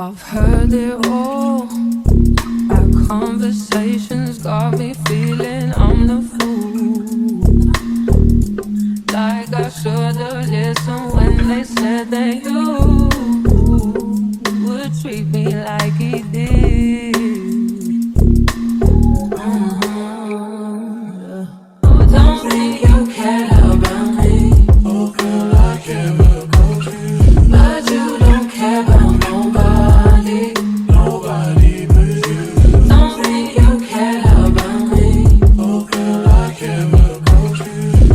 I've heard it all. Our conversations got me feeling I'm the fool. Like I should've listened when they said that you would treat me like he did. Oh, don't think you care about me. Oh, girl, I care about you. But you don't care about nobody. Nobody but you. Don't think you care about me. Oh, girl, I care about you.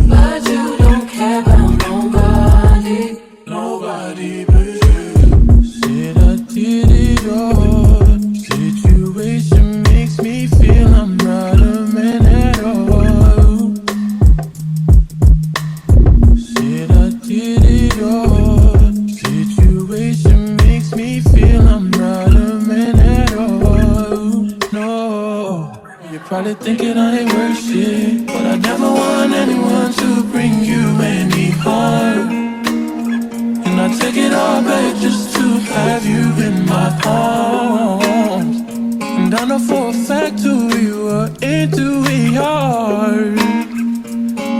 But you don't care about nobody. Nobody but you. Said I did it all. Situation makes me feel I'm not a man at all. Said I did it all. Situation makes me feel I'm not a man at all. No, you're probably thinking I ain't worth shit, but I never want anyone to bring you any harm. And I take it all back just to have you in my arms. And I know for a fact who you are, into we are.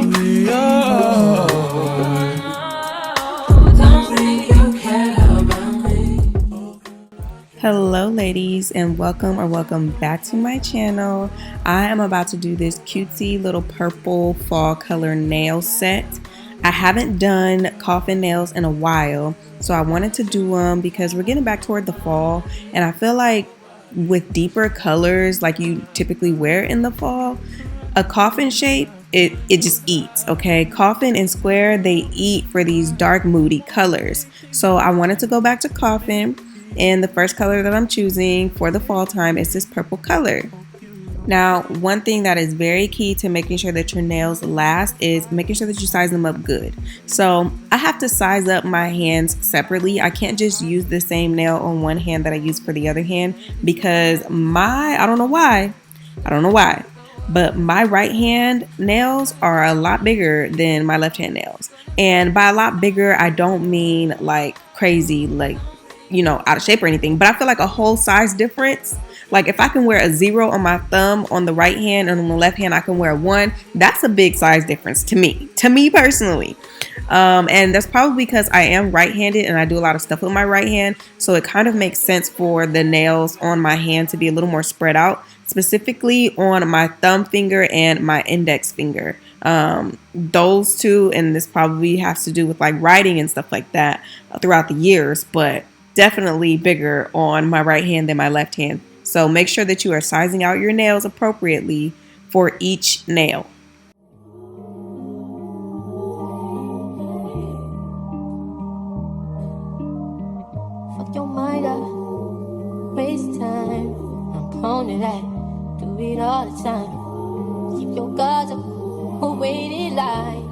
We are. Don't think you care about me. Hello ladies, and welcome back to my channel. I am about to do this cutesy little purple fall color nail set. I haven't done coffin nails in a while, so I wanted to do them because we're getting back toward the fall, and I feel like with deeper colors like you typically wear in the fall, a coffin shape, it just eats, okay? Coffin and square, they eat for these dark moody colors. So I wanted to go back to coffin, and the first color that I'm choosing for the fall time is this purple color. Now, one thing that is very key to making sure that your nails last is making sure that you size them up good. So I have to size up my hands separately. I can't just use the same nail on one hand that I use for the other hand, because I don't know why, but my right hand nails are a lot bigger than my left hand nails. And by a lot bigger, I don't mean like crazy, like, out of shape or anything, but I feel like a whole size difference. Like if I can wear a 0 on my thumb on the right hand, and on the left hand I can wear a 1, that's a big size difference to me personally. And that's probably because I am right-handed and I do a lot of stuff with my right hand, so it kind of makes sense for the nails on my hand to be a little more spread out, specifically on my thumb finger and my index finger. Those two, and this probably has to do with like writing and stuff like that throughout the years, but definitely bigger on my right hand than my left hand. So make sure that you are sizing out your nails appropriately for each nail. Fuck your mind up, waste time. I'm prone to that, do it all the time. Keep your guards up, who waited line.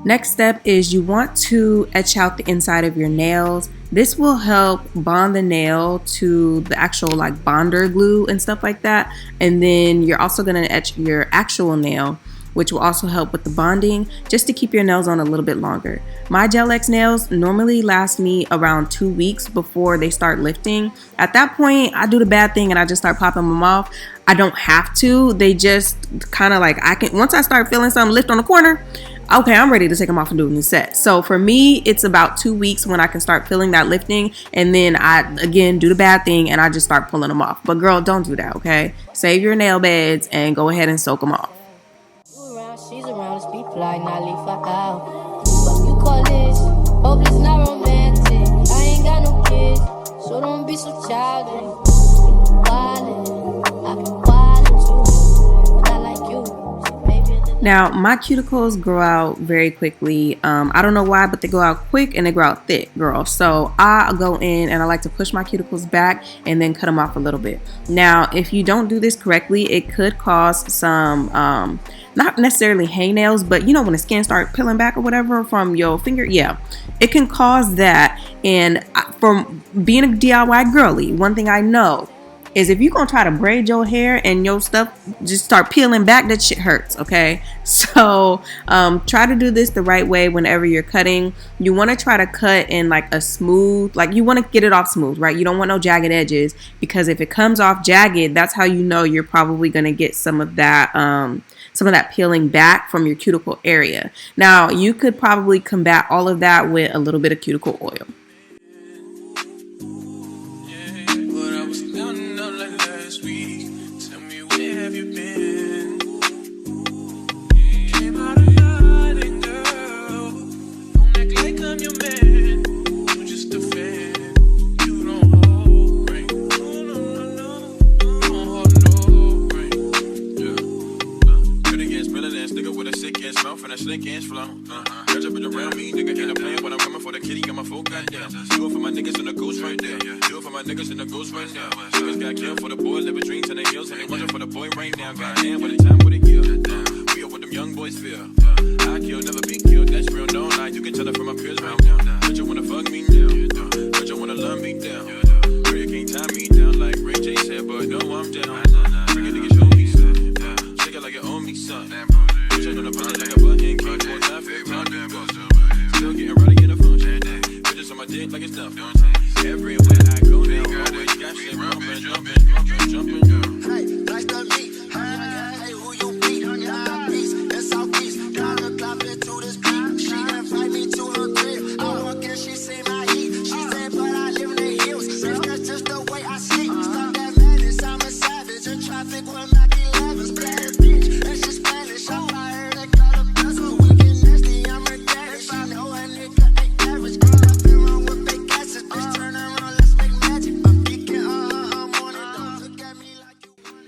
Next step is you want to etch out the inside of your nails. This will help bond the nail to the actual like bonder glue and stuff like that. And then you're also going to etch your actual nail, which will also help with the bonding, just to keep your nails on a little bit longer. My Gel X nails normally last me around 2 weeks before they start lifting. At that point, I do the bad thing and I just start popping them off. I don't have to. They just kind of like, once I start feeling something lift on the corner, okay, I'm ready to take them off and do a new set. So for me, it's about 2 weeks when I can start feeling that lifting, and then I again do the bad thing and I just start pulling them off. But girl, don't do that, okay? Save your nail beds and go ahead and soak them off. She's around, let's be polite, not leave her out. What you call this? Hope it's not romantic. I ain't got no kids, so don't be so childish. Wildin', I be wildin' too, but I like you, so maybe. Now, my cuticles grow out very quickly. I don't know why, but they go out quick and they grow out thick, girl. So I go in and I like to push my cuticles back and then cut them off a little bit. Now, if you don't do this correctly, it could cause some, not necessarily hangnails, but you know when the skin starts peeling back or whatever from your finger, yeah, it can cause that. And from being a DIY girly, one thing I know is if you're gonna try to braid your hair and your stuff just start peeling back, that shit hurts, okay? So try to do this the right way whenever you're cutting. You want to try to cut in like a smooth, like you want to get it off smooth, right? You don't want no jagged edges, because if it comes off jagged, that's how you know you're probably gonna get some of that peeling back from your cuticle area. Now you could probably combat all of that with a little bit of cuticle oil.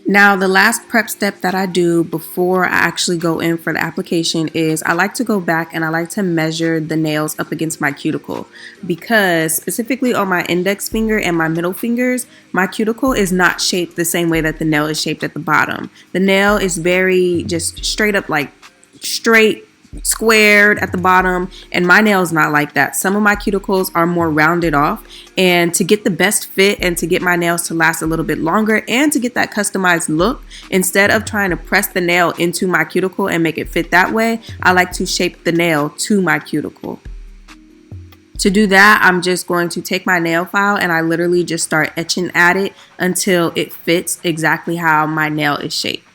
Now, the last prep step that I do before I actually go in for the application is I like to go back and I like to measure the nails up against my cuticle, because specifically on my index finger and my middle fingers, my cuticle is not shaped the same way that the nail is shaped at the bottom. The nail is very just straight up, like straight, squared at the bottom, and my nails not like that. Some of my cuticles are more rounded off, and to get the best fit and to get my nails to last a little bit longer and to get that customized look, instead of trying to press the nail into my cuticle and make it fit that way, I like to shape the nail to my cuticle. To do that, I'm just going to take my nail file and I literally just start etching at it until it fits exactly how my nail is shaped.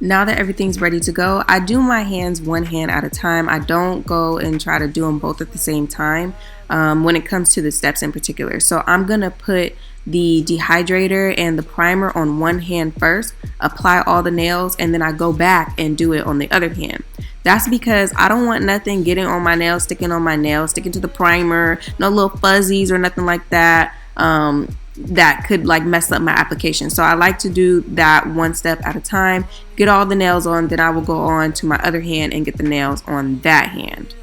Now that everything's ready to go, I do my hands one hand at a time. I don't go and try to do them both at the same time when it comes to the steps in particular. So I'm gonna put the dehydrator and the primer on one hand first, apply all the nails, and then I go back and do it on the other hand. That's because I don't want nothing getting on my nails, sticking on my nails, sticking to the primer, no little fuzzies or nothing like that. That could like mess up my application. So I like to do that one step at a time, get all the nails on, then I will go on to my other hand and get the nails on that hand.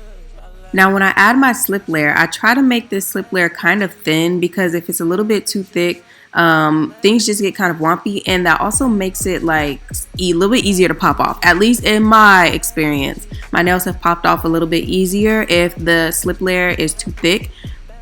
Now when I add my slip layer, I try to make this slip layer kind of thin, because if it's a little bit too thick, things just get kind of wompy, and that also makes it like a little bit easier to pop off. At least in my experience, my nails have popped off a little bit easier if the slip layer is too thick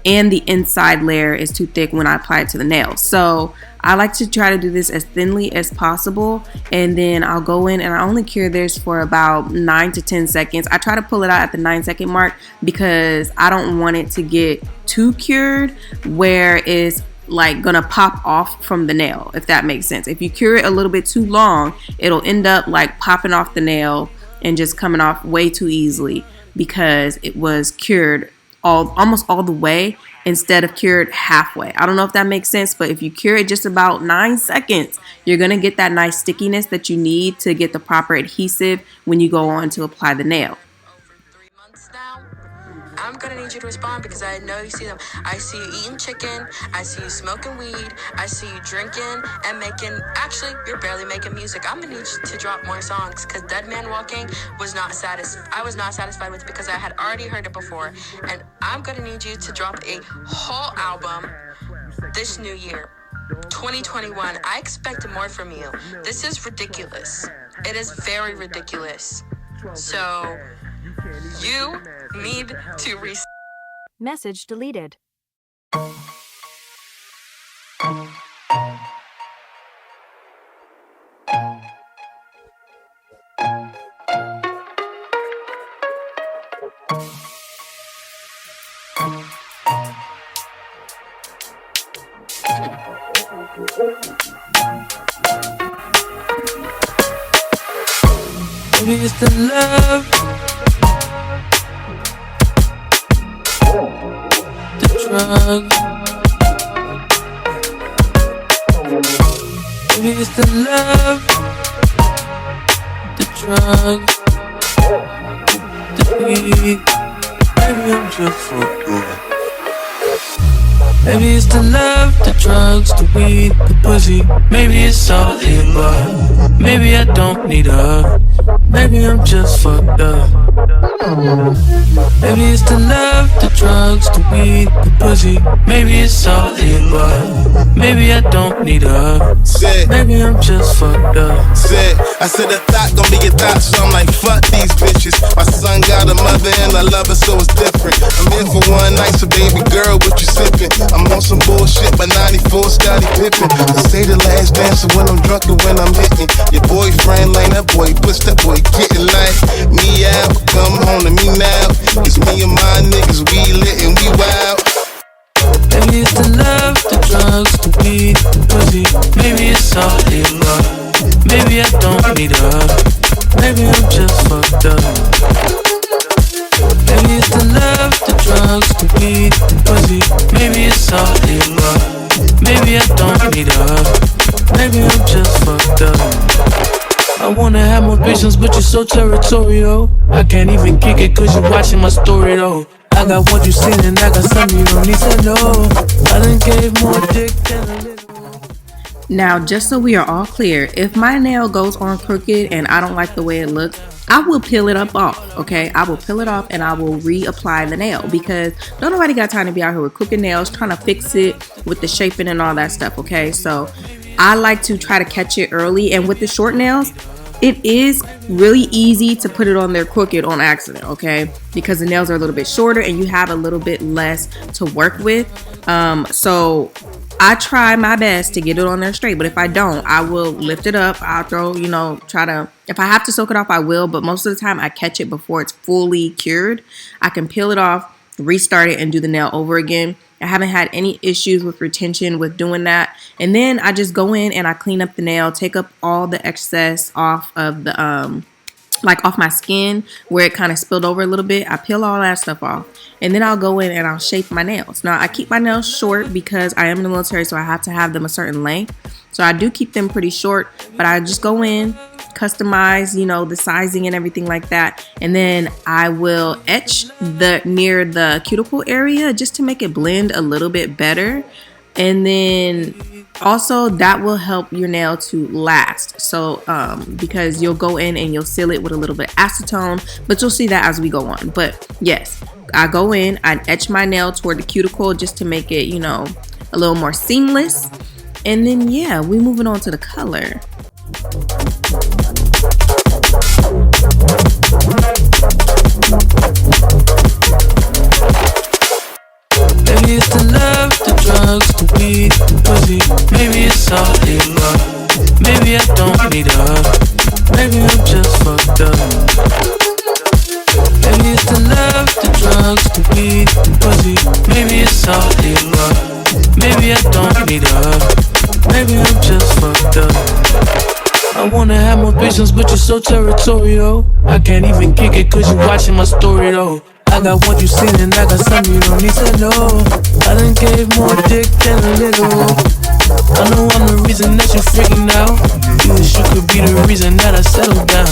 and the inside layer is too thick when I apply it to the nail. So I like to try to do this as thinly as possible, and then I'll go in and I only cure this for about 9 to 10 seconds. I try to pull it out at the 9-second mark because I don't want it to get too cured where it's like gonna pop off from the nail, if that makes sense. If you cure it a little bit too long, it'll end up like popping off the nail and just coming off way too easily because it was cured almost all the way instead of cured halfway. I don't know if that makes sense, but if you cure it just about 9 seconds, you're gonna get that nice stickiness that you need to get the proper adhesive when you go on to apply the nail. I'm gonna need you to respond because I know you see them. I see you eating chicken. I see you smoking weed. I see you drinking and making. Actually, you're barely making music. I'm gonna need you to drop more songs because Dead Man Walking was not I was not satisfied with it because I had already heard it before. And I'm gonna need you to drop a whole album this new year. 2021. I expect more from you. This is ridiculous. It is very ridiculous. So you need to Message deleted. Maybe it's the love, the drug. Maybe it's the love, the drug, the weed. Maybe I'm just fucked up. Maybe it's the love, the drugs, the weed, the pussy. Maybe it's all the above. Maybe I don't need her. Maybe I'm just fucked up. Maybe it's the love, the drugs, the weed, the pussy. Maybe it's all the above. Maybe I don't need her. Maybe I'm just fucked up. I said a thought gon' be a thought, so I'm like, fuck these bitches. My son got a mother and I love her, so it's different. I'm in for one night, so baby girl, what you sippin'? I'm on some bullshit, but 94 Scottie Pippen. I say the last dance when I'm drunk and when I'm hitting. Your boyfriend lane, that boy push, that boy getting like me out. Come home to me now. It's me and my niggas, we lit and we wild. Maybe it's the love, the drugs, the weed, the pussy. Maybe it's all the above. Maybe I don't need her. Maybe I'm just fucked up. Maybe it's the love, the drugs, the weed, the pussy. Maybe it's all the above. Maybe I don't need her. Maybe I'm just fucked up. I wanna have more patience, but you're so territorial. I can't even kick it cause you're watching my story though. I got what you seen and I got something you don't need to know. I done gave more dick than a little. Now, just so we are all clear, if my nail goes on crooked and I don't like the way it looks, I will peel it up off, okay? I will peel it off and I will reapply the nail because don't nobody got time to be out here with crooked nails trying to fix it with the shaping and all that stuff, okay? So I like to try to catch it early, and with the short nails, it is really easy to put it on there crooked on accident, okay? Because the nails are a little bit shorter and you have a little bit less to work with. So I try my best to get it on there straight, but if I don't, I will lift it up. I'll throw, try to, if I have to soak it off, I will, but most of the time I catch it before it's fully cured. I can peel it off, restart it, and do the nail over again. I haven't had any issues with retention with doing that. And then I just go in and I clean up the nail, take up all the excess off of the, off my skin where it kind of spilled over a little bit. I peel all that stuff off. And then I'll go in and I'll shape my nails. Now, I keep my nails short because I am in the military, so I have to have them a certain length. So I do keep them pretty short, but I just go in, customize, the sizing and everything like that. And then I will etch near the cuticle area just to make it blend a little bit better. And then also that will help your nail to last. So because you'll go in and you'll seal it with a little bit of acetone, but you'll see that as we go on. But yes, I go in, I etch my nail toward the cuticle just to make it, a little more seamless. And then yeah, we moving on to the color. Maybe it's the love, the drugs, the weed, the pussy. Maybe it's all the above. Maybe I don't need her. Maybe I'm just fucked up. Maybe it's the love, the drugs, the weed, the pussy. Maybe it's all the above. Maybe I don't need her. Maybe I'm just fucked up. I wanna have more patience, but you're so territorial. I can't even kick it cause you're watching my story though. I got what you seen and I got something you don't need to know. I done gave more dick than a little. I know I'm the reason that you're freaking out. You wish you could be the reason that I settled down.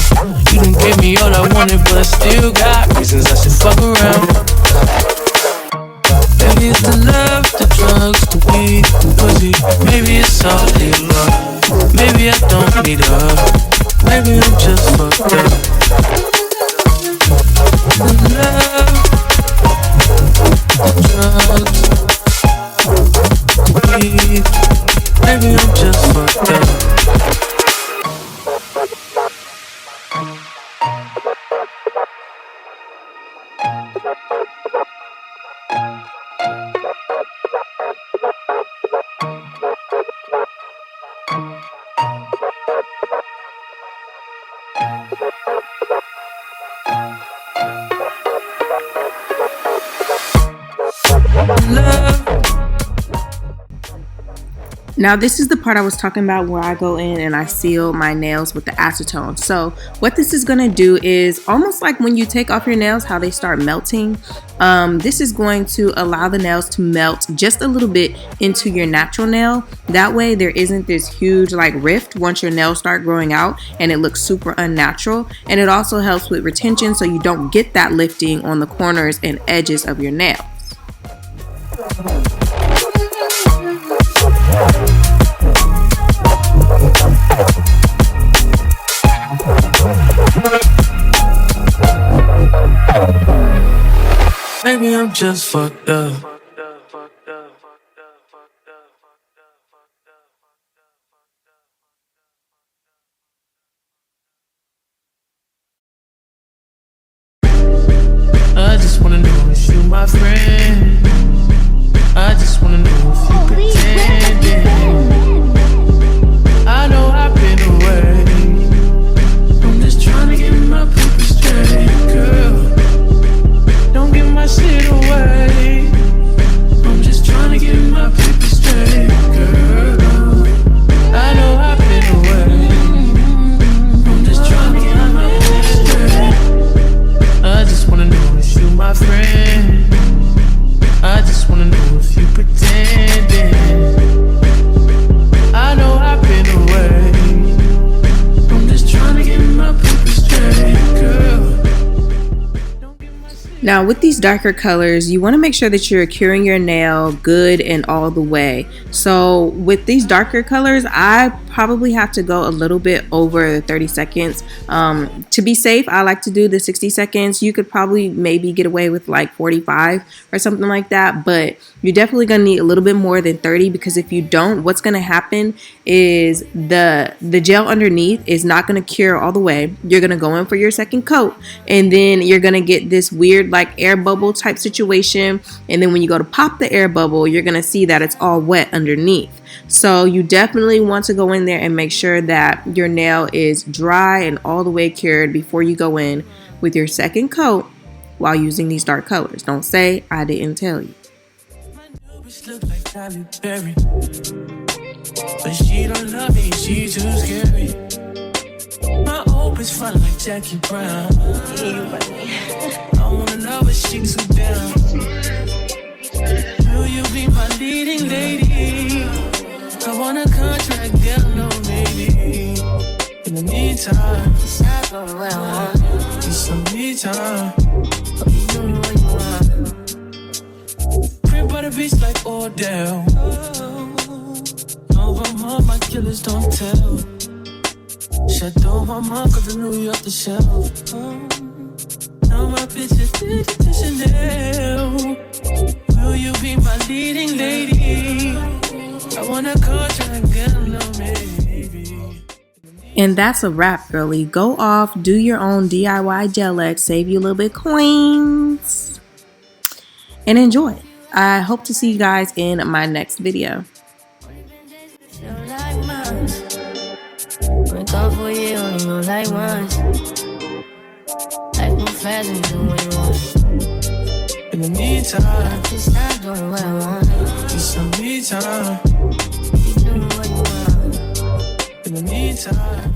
You done gave me all I wanted, but I still got reasons I should fuck around. crazy. Maybe it's all the above. Maybe I don't need her. Maybe I'm just fucked up. The love, drugs, weed. Maybe I'm just fucked up. Now this is the part I was talking about where I go in and I seal my nails with the acetone. So what this is going to do is almost like when you take off your nails, how they start melting. This is going to allow the nails to melt just a little bit into your natural nail. That way there isn't this huge like rift once your nails start growing out and it looks super unnatural. And it also helps with retention so you don't get that lifting on the corners and edges of your nails. Maybe I'm just fucked up. I just wanna know if you my friend. I just wanna know if you pretending. I know I've been away. I'm just trying to get my paper straight, girl. Don't give my shit away. I'm just trying to get my paper straight, girl. I know I've been away. I'm just trying to get my paper straight. I just wanna know if you my friend. I just wanna know if you pretending. I know I've been away. I'm just trying to get my paper straight, girl. Now with these darker colors, you want to make sure that you're curing your nail good and all the way. So with these darker colors, I probably have to go a little bit over the 30 seconds. To be safe, I like to do the 60 seconds. You could probably maybe get away with like 45 or something like that, but you're definitely going to need a little bit more than 30, because if you don't, what's going to happen is the gel underneath is not going to cure all the way. You're going to go in for your second coat, and then you're going to get this weird like air bubble type situation, and then when you go to pop the air bubble, you're going to see that it's all wet underneath. So you definitely want to go in there and make sure that your nail is dry and all the way cured before you go in with your second coat while using these dark colors. Don't say I didn't tell you. Look like Halle Berry, but she don't love me, she too scary. My hope is fun like Jackie Brown. I wanna know if she too down. Will you be my leading lady? I want a contract, girl, no maybe. In the meantime, it's not going well. Need some me time. You know what you want. By the beach like Odell. Over my killers don't tell. Shadow my mom cause I knew you off the shelf. Now my bitch is to Shaaanelle. Will you be my leading lady? I want a contract, girl, no maybe. And that's a wrap, girly. Go off, do your own DIY gel X, save you a little bit coins, and enjoy. I hope to see you guys in my next video. In the meantime, it's not doing what I want. Need some me time. In the meantime.